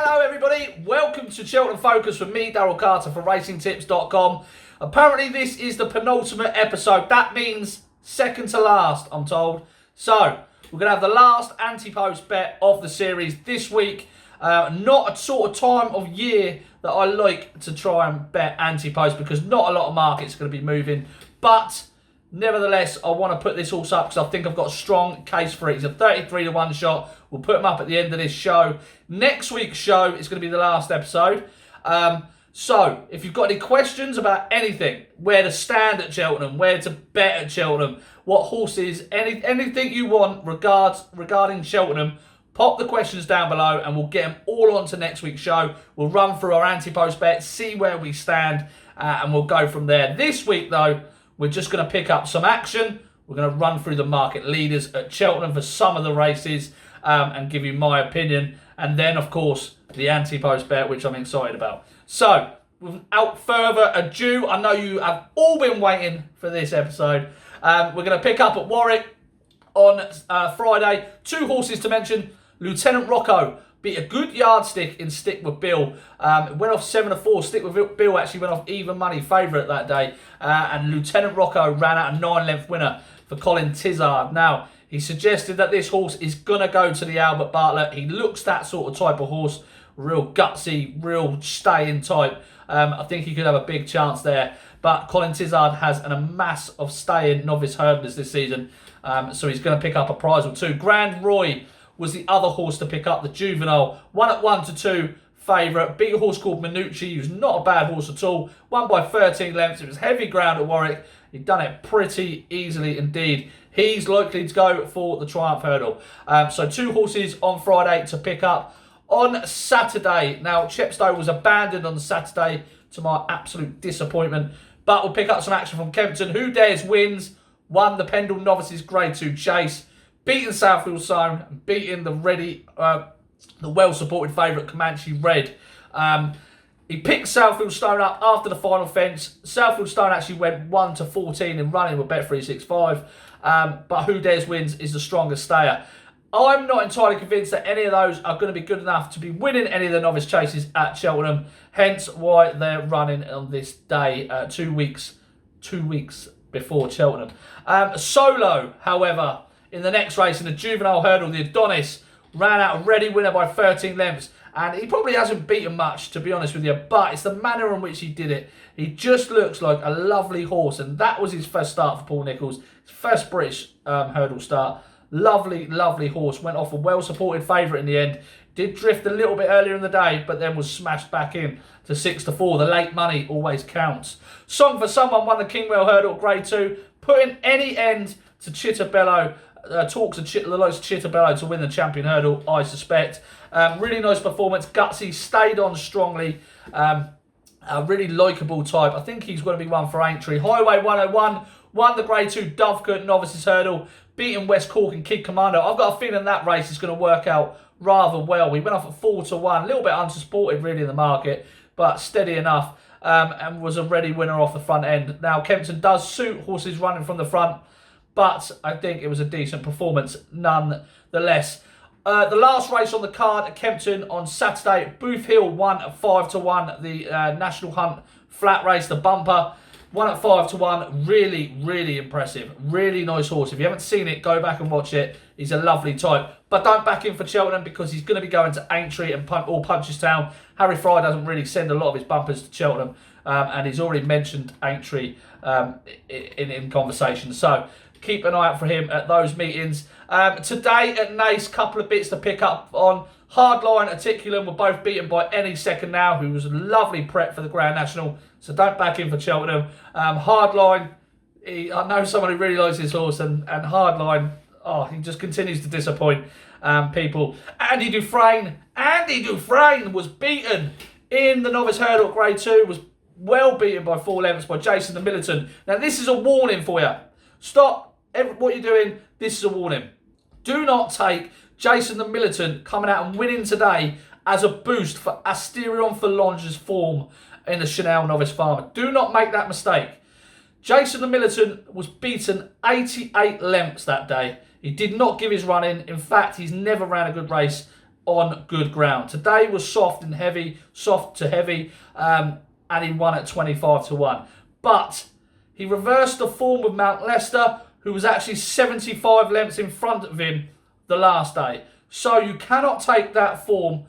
Hello everybody, welcome to Cheltenham Focus with me, Daryl Carter from RacingTips.com. Apparently this is the penultimate episode. That means second to last, I'm told. So, we're going to have the last anti-post bet of the series this week. Not a sort of time of year that I like to try and bet anti-post because not a lot of markets are going to be moving. But nevertheless, I want to put this horse up because I think I've got a strong case for it. He's a 33-1 shot. We'll put him up at the end of this show. Next week's show is going to be the last episode. So, if you've got any questions about anything, where to stand at Cheltenham, where to bet at Cheltenham, what horses, anything you want regarding Cheltenham, pop the questions down below and we'll get them all onto next week's show. We'll run through our anti-post bets, see where we stand, and we'll go from there. This week, though, we're just going to pick up some action. We're going to run through the market leaders at Cheltenham for some of the races and give you my opinion. And then, of course, the anti-post bet, which I'm excited about. So, without further ado, I know you have all been waiting for this episode. We're going to pick up at Warwick on Friday. Two horses to mention. Lieutenant Rocco beat a good yardstick in Stick with Bill. It went off 7-4. Stick with Bill actually went off even money favourite that day. And Lieutenant Rocco ran out a 9-length winner for Colin Tizard. Now, he suggested that this horse is going to go to the Albert Bartlett. He looks that sort of type of horse. Real gutsy, real staying type. I think he could have a big chance there. But Colin Tizard has a mass of staying novice hurdlers this season. So he's going to pick up a prize or two. Grand Roy was the other horse to pick up, the juvenile. 1-1-2 favourite. Big horse called Minucci, who's not a bad horse at all. Won by 13 lengths. It was heavy ground at Warwick. He'd done it pretty easily indeed. He's likely to go for the Triumph Hurdle. So two horses on Friday to pick up. On Saturday, now Chepstow was abandoned on Saturday to my absolute disappointment. But we'll pick up some action from Kempton. Who Dares wins. Won the Pendle Novices Grade 2 chase. Beating Southfield Stone, beating the well-supported favourite Comanche Red. He picked Southfield Stone up after the final fence. Southfield Stone actually went 1-14 in running with Bet365. But Who Dares wins is the strongest stayer. I'm not entirely convinced that any of those are going to be good enough to be winning any of the novice chases at Cheltenham. Hence why they're running on this day, 2 weeks before Cheltenham. Solo, however, in the next race in the juvenile hurdle, the Adonis ran out a ready winner by 13 lengths. And he probably hasn't beaten much, to be honest with you. But it's the manner in which he did it. He just looks like a lovely horse. And that was his first start for Paul Nicholls. His first British hurdle start. Lovely, lovely horse. Went off a well-supported favourite in the end. Did drift a little bit earlier in the day, but then was smashed back in to 6-4. The late money always counts. Song for Someone won the Kingwell Hurdle Grade 2. Putting any end to Chitterbello. Talks of the likes of Chitterbello to win the champion hurdle, I suspect. Really nice performance. Gutsy stayed on strongly. A really likeable type. I think he's going to be one for Aintree. Highway 101 won the Grade 2 Dovecote Novices Hurdle. Beating West Cork and Kid Commando. I've got a feeling that race is going to work out rather well. We went off at 4-1. A little bit unsupported really in the market, but steady enough. And was a ready winner off the front end. Now, Kempton does suit horses running from the front, but I think it was a decent performance nonetheless. The last race on the card at Kempton on Saturday, Booth Hill won at 5-1. The National Hunt flat race, the bumper. Won at 5-1. Really, really impressive. Really nice horse. If you haven't seen it, go back and watch it. He's a lovely type. But don't back in for Cheltenham because he's going to be going to Aintree and Punchestown. Harry Fry doesn't really send a lot of his bumpers to Cheltenham. And he's already mentioned Aintree in conversation. So keep an eye out for him at those meetings. Today at Naas, couple of bits to pick up on. Hardline and Articulum were both beaten by Any Second Now, who was a lovely prep for the Grand National. So don't back in for Cheltenham. Hardline, I know someone who really likes his horse, and Hardline, he just continues to disappoint people. Andy Dufresne was beaten in the Novice Hurdle Grade 2, was well beaten by 4 lengths by Jason the Militant. Now this is a warning for you. Stop what you're doing. This is a warning. Do not take Jason the Militant coming out and winning today as a boost for Asterion Phalange's form in the Chanel Novice Farmer. Do not make that mistake. Jason the Militant was beaten 88 lengths that day. He did not give his run in. In fact, he's never ran a good race on good ground. Today was soft to heavy, and he won at 25-1. But he reversed the form with Mount Leicester, who was actually 75 lengths in front of him the last day. So you cannot take that form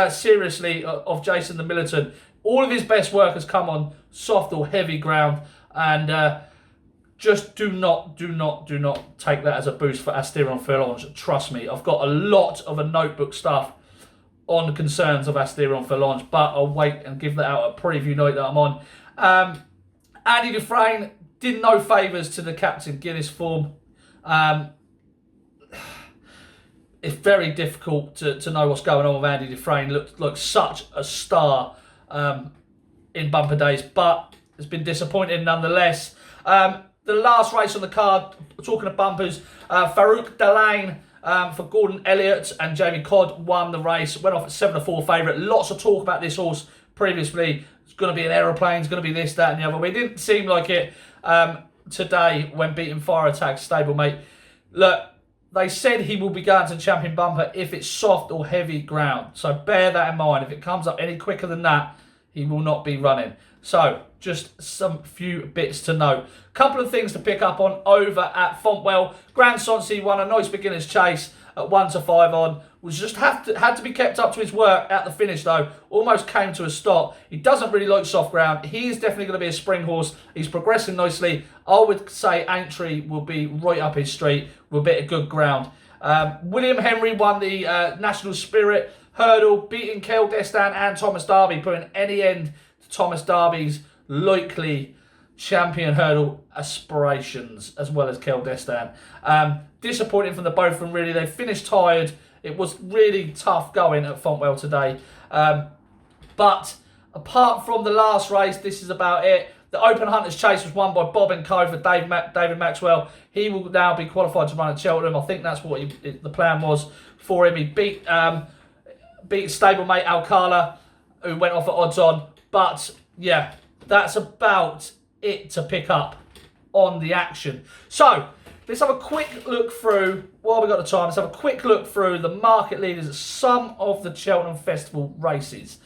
seriously of Jason the Militant. All of his best work has come on soft or heavy ground, and just do not take that as a boost for Astérion Filonge. Trust me, I've got a lot of a notebook stuff on the concerns of Astérion Filonge, but I'll wait and give that out a preview night that I'm on. Andy Dufresne did no favours to the Captain Guinness form. It's very difficult to know what's going on with Andy Dufresne. Looked like such a star in bumper days, but it's been disappointing nonetheless. The last race on the card, talking of bumpers, Farouk Delaine for Gordon Elliott and Jamie Codd won the race. Went off at 7-4 favourite. Lots of talk about this horse previously. It's going to be an aeroplane, it's going to be this, that and the other. But it didn't seem like it today when beating Fire Attack's stablemate. Look, they said he will be going to Champion Bumper if it's soft or heavy ground. So bear that in mind. If it comes up any quicker than that, he will not be running. So just some few bits to note. Couple of things to pick up on over at Fontwell. Grand Sancy won a nice beginner's chase at 1-5 on. Was just had to be kept up to his work at the finish though. Almost came to a stop. He doesn't really like soft ground. He is definitely going to be a spring horse. He's progressing nicely. I would say Aintree will be right up his street with a bit of good ground. William Henry won the National Spirit Hurdle, beating Kel Destan and Thomas Darby, putting any end to Thomas Darby's likely champion hurdle aspirations, as well as Kel Destan. Disappointing from the both of them, really. They finished tired. It was really tough going at Fontwell today. But apart from the last race, this is about it. The Open Hunters Chase was won by Bob and Co for David Maxwell. He will now be qualified to run at Cheltenham. I think that's what the plan was for him. He beat stablemate Alcala, who went off at odds on. But yeah, that's about it to pick up on the action. So let's have a quick look through, while we've got the time, let's have a quick look through the market leaders at some of the Cheltenham Festival races.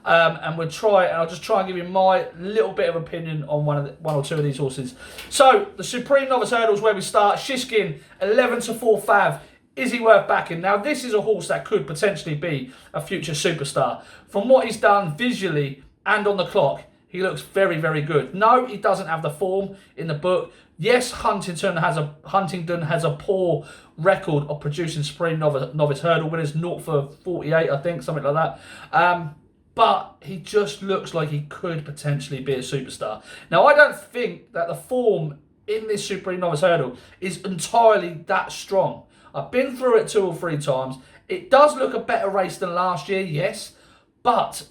And I'll just try and give you my little bit of opinion on one or two of these horses. So the Supreme Novice Hurdles where we start. Shishkin, 11-4 fav. Is he worth backing? Now this is a horse that could potentially be a future superstar. From what he's done visually and on the clock, he looks very, very good. No, he doesn't have the form in the book. Yes, Huntingdon has a poor record of producing Supreme Novice Hurdle winners, 0-48, I think, something like that. But he just looks like he could potentially be a superstar. Now, I don't think that the form in this Supreme Novice Hurdle is entirely that strong. I've been through it 2 or 3 times. It does look a better race than last year, yes. But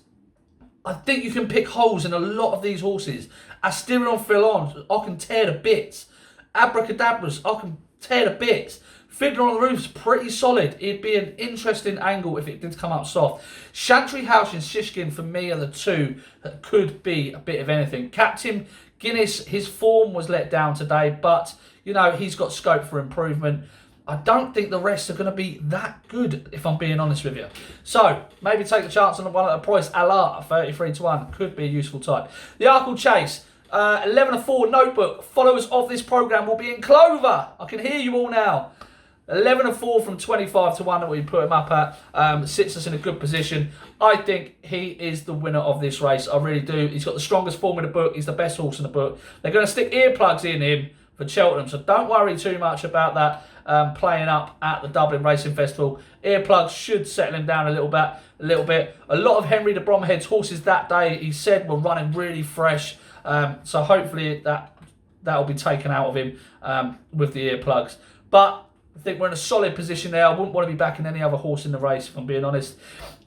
I think you can pick holes in a lot of these horses. Astérion Filonge, I can tear to bits. Abracadabras, I can tear to bits. Fiddler on the Roof's pretty solid. It'd be an interesting angle if it did come up soft. Chantry House and Shishkin, for me, are the two that could be a bit of anything. Captain Guinness, his form was let down today, but, you know, he's got scope for improvement. I don't think the rest are going to be that good, if I'm being honest with you. So, maybe take the chance on the one at a price a la 33-1. Could be a useful type. The Arkle Chase, 11-4 notebook. Followers of this programme will be in clover. I can hear you all now. 11-4 from 25-1 that we put him up at. Sits us in a good position. I think he is the winner of this race. I really do. He's got the strongest form in the book. He's the best horse in the book. They're going to stick earplugs in him for Cheltenham, so don't worry too much about that playing up at the Dublin Racing Festival. Earplugs should settle him down a little bit. A lot of Henry de Bromhead's horses that day, he said, were running really fresh. So hopefully that will be taken out of him with the earplugs. But I think we're in a solid position there. I wouldn't want to be backing any other horse in the race, if I'm being honest.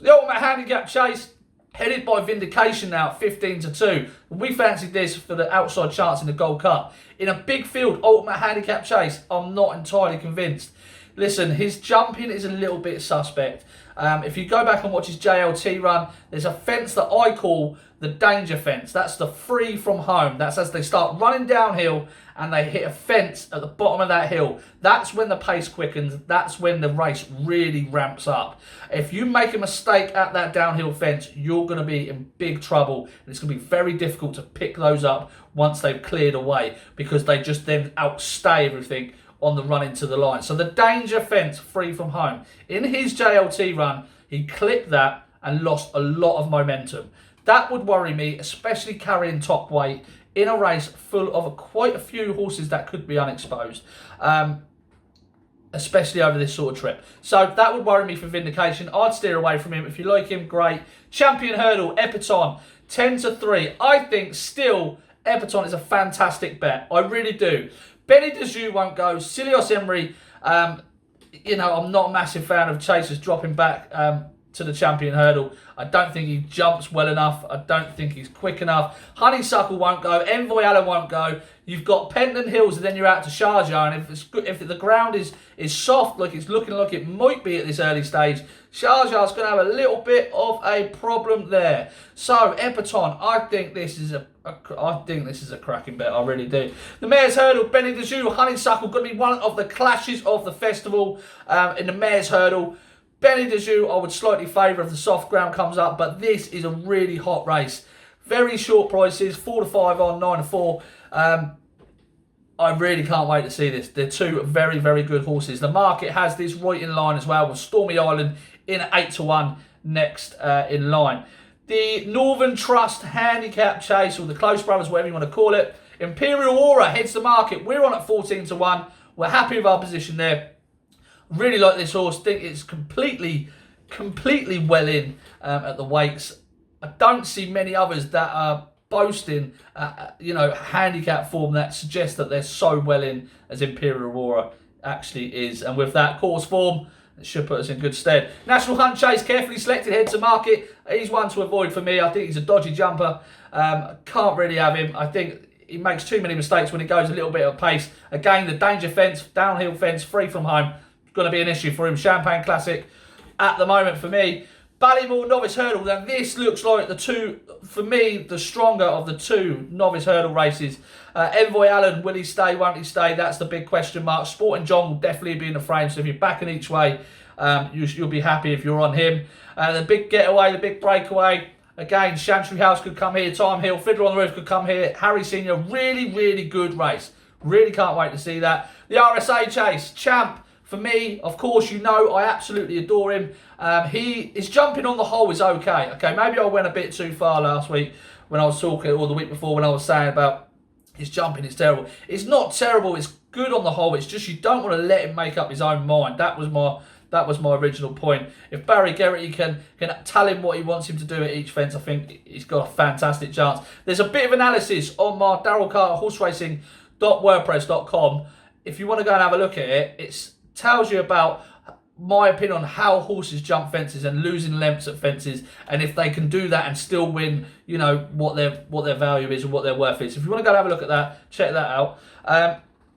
The Ultimate Handicap Chase, headed by Vindication now at 15-2. We fancied this for the outside chance in the Gold Cup. In a big field Ultimate Handicap Chase, I'm not entirely convinced. listen, his jumping is a little bit suspect. If you go back and watch his JLT run, there's a fence that I call the danger fence. That's the free from home. That's as they start running downhill and they hit a fence at the bottom of that hill. That's when the pace quickens. That's when the race really ramps up. If you make a mistake at that downhill fence, you're going to be in big trouble. And it's going to be very difficult to pick those up once they've cleared away, because they just then outstay everything on the run into the line. So the danger fence, free from home. In his JLT run, he clipped that and lost a lot of momentum. That would worry me, especially carrying top weight in a race full of quite a few horses that could be unexposed, especially over this sort of trip. So that would worry me for vindication. I'd steer away from him. If you like him, great. Champion Hurdle, Epatton, 10-3. I think still Epatton is a fantastic bet. I really do. Benny Dejou won't go. Silios Emery, I'm not a massive fan of chasers dropping back to the Champion Hurdle. I don't think he jumps well enough. I don't think he's quick enough. Honeysuckle won't go. Envoy Allen won't go. You've got Pentland Hills, and then you're out to Sharjah. And if the ground is soft, like it's looking like it might be at this early stage, Sharjah's going to have a little bit of a problem there. So Epatton, I think this is a cracking bet. I really do. The Mayor's Hurdle, Benny Dejou, Honeysuckle, going to be one of the clashes of the festival in the Mayor's Hurdle. Benny Dejou, I would slightly favour if the soft ground comes up, but this is a really hot race. Very short prices, 4-5 on, 9-4. I really can't wait to see this. They're two very, very good horses. The market has this right in line as well, with Stormy Island in at 8-1 next in line. The Northern Trust Handicap Chase, or the Close Brothers, whatever you want to call it. Imperial Aura heads the market. We're on at 14-1. We're happy with our position there. Really like this horse. Think it's completely well in at the weights. I don't see many others that are boasting, handicap form that suggests that they're so well in as Imperial Aurora actually is. And with that course form, it should put us in good stead. National Hunt Chase, carefully selected, head to market. He's one to avoid for me. I think he's a dodgy jumper. Can't really have him. I think he makes too many mistakes when he goes a little bit of pace. Again, the danger fence, downhill fence, free from home, going to be an issue for him. Champagne Classic at the moment for me. Ballymore Novice Hurdle. Now this looks like the stronger of the two Novice Hurdle races. Envoy Allen, will he stay, won't he stay? That's the big question mark. Sporting John will definitely be in the frame, so if you're backing each way, you'll be happy if you're on him. The big getaway, the big breakaway. Again, Chantry House could come here. Time Hill, Fiddler on the Roof could come here. Harry Senior, really, really good race. Really can't wait to see that. The RSA Chase, Champ. For me, of course, I absolutely adore him. His jumping on the whole is okay. Okay, maybe I went a bit too far last week when I was talking, or the week before when I was saying about his jumping is terrible. It's not terrible. It's good on the whole. It's just you don't want to let him make up his own mind. That was my original point. If Barry Geraghty can tell him what he wants him to do at each fence, I think he's got a fantastic chance. There's a bit of analysis on my Daryl Carter horseracing.wordpress.com. If you want to go and have a look at it, it tells you about my opinion on how horses jump fences and losing lengths at fences, and if they can do that and still win, what their value is and what their worth is. If you want to go and have a look at that, check that out.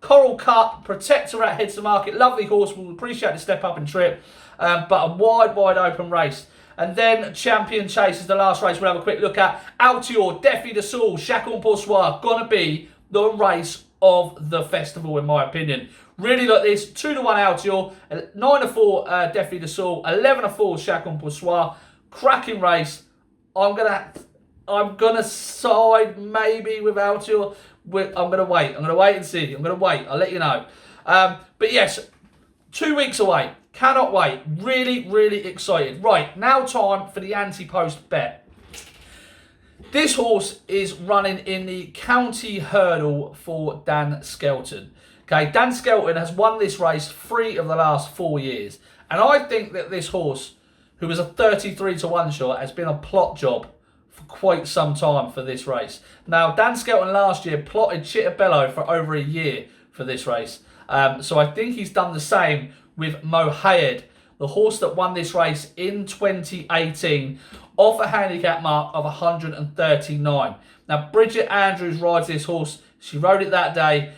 Coral Cup, Protectorat heads to market. Lovely horse. We'll appreciate the step up and trip. But a wide open race. And then Champion Chase is the last race we'll have a quick look at. Altior, Défi de Soul, Chacun pour Soi. Gonna be the race of the festival, in my opinion. Really like this. 2-1 Altior, 9-4 Défi de Soul, 11-4 Chacun pour Soi. Cracking race. I'm gonna side maybe with Altior. I'm going to wait. I'm going to wait and see. I'm going to wait. I'll let you know. But yes, 2 weeks away. Cannot wait. Really, really excited. Right, now time for the anti-post bet. This horse is running in the County Hurdle for Dan Skelton. Okay, Dan Skelton has won this race 3 of the last 4 years. And I think that this horse, who was a 33-1 shot, has been a plot job for quite some time for this race. Now, Dan Skelton last year plotted Chittabello for over a year for this race. So I think he's done the same with Mohayed, the horse that won this race in 2018 off a handicap mark of 139. Now, Bridget Andrews rides this horse. She rode it that day.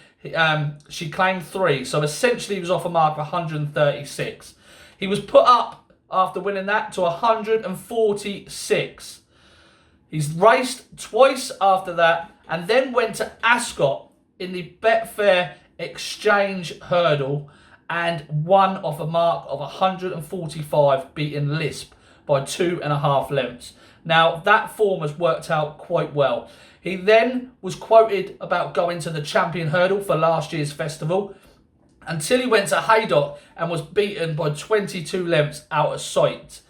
she claimed 3. So essentially he was off a mark of 136. He was put up after winning that to 146. He's raced twice after that and then went to Ascot in the Betfair Exchange Hurdle and won off a mark of 145, beating Lisp by 2.5 lengths. Now, that form has worked out quite well. He then was quoted about going to the Champion Hurdle for last year's festival until he went to Haydock and was beaten by 22 lengths out of sight.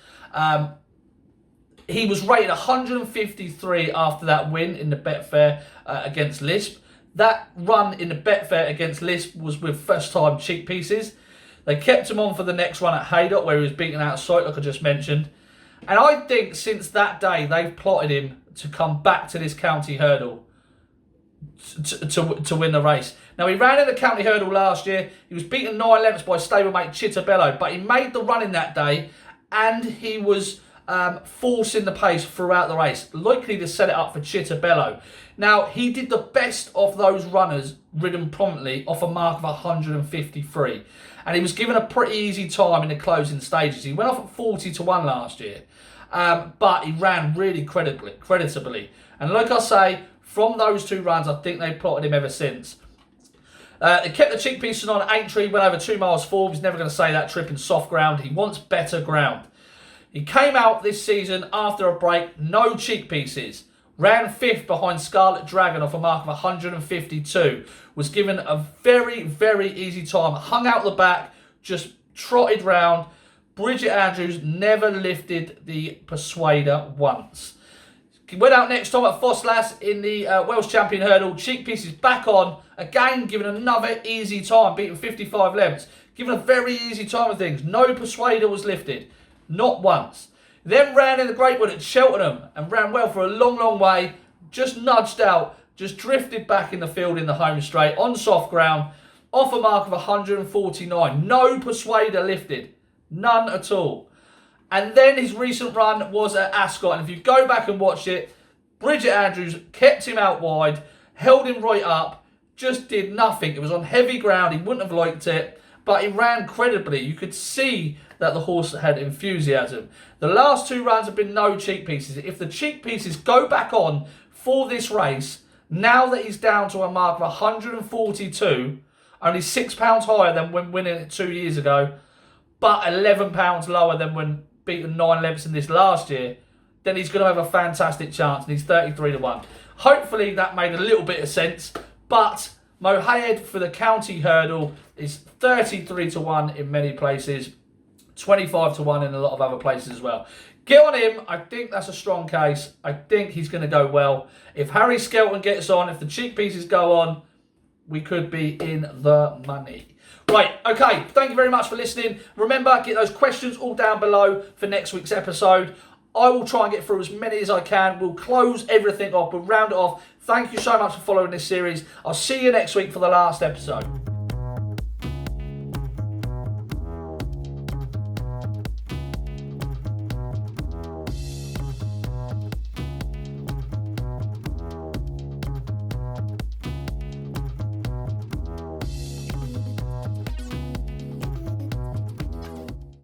He was rated 153 after that win in the Betfair against Lisp. That run in the Betfair against Lisp was with first-time cheek pieces. They kept him on for the next run at Haydock, where he was beaten out of sight, like I just mentioned. And I think since that day, they've plotted him to come back to this county hurdle to win the race. Now, he ran in the county hurdle last year. He was beaten 9 lengths by stablemate Chittabello, but he made the run in that day, and he was forcing the pace throughout the race, likely to set it up for Chittabello. Now, he did the best of those runners ridden prominently off a mark of 153. And he was given a pretty easy time in the closing stages. He went off at 40 to 1 last year. But he ran really creditably. And like I say, from those 2 runs, I think they've plotted him ever since. They kept the cheek pieces on at Aintree, went over 2 miles forward. He's never going to say that trip in soft ground. He wants better ground. He came out this season after a break, no cheek pieces. Ran 5th behind Scarlet Dragon off a mark of 152. Was given a very, very easy time. Hung out the back, just trotted round. Bridget Andrews never lifted the Persuader once. He went out next time at Fosslas in the Welsh Champion Hurdle. Cheek pieces back on. Again, given another easy time, beating 55 lengths. Given a very easy time of things. No Persuader was lifted. Not once. Then ran in the Great Wood at Cheltenham and ran well for a long, long way. Just nudged out. Just drifted back in the field in the home straight on soft ground. Off a mark of 149. No Persuader lifted. None at all. And then his recent run was at Ascot. And if you go back and watch it, Bridget Andrews kept him out wide. Held him right up. Just did nothing. It was on heavy ground. He wouldn't have liked it. But he ran credibly. You could see that the horse had enthusiasm. The last 2 runs have been no cheek pieces. If the cheek pieces go back on for this race, now that he's down to a mark of 142, only £6 higher than when winning it 2 years ago, but £11 lower than when beating 9 lengths in this last year, then he's going to have a fantastic chance, and he's 33 to 1. Hopefully that made a little bit of sense, but Mohamed for the county hurdle is 33 to 1 in many places. 25 to 1 in a lot of other places as well. Get on him. I think that's a strong case. I think he's going to go well. If Harry Skelton gets on, if the cheek pieces go on, we could be in the money. Right, okay. Thank you very much for listening. Remember, get those questions all down below for next week's episode. I will try and get through as many as I can. We'll close everything off. We'll round it off. Thank you so much for following this series. I'll see you next week for the last episode.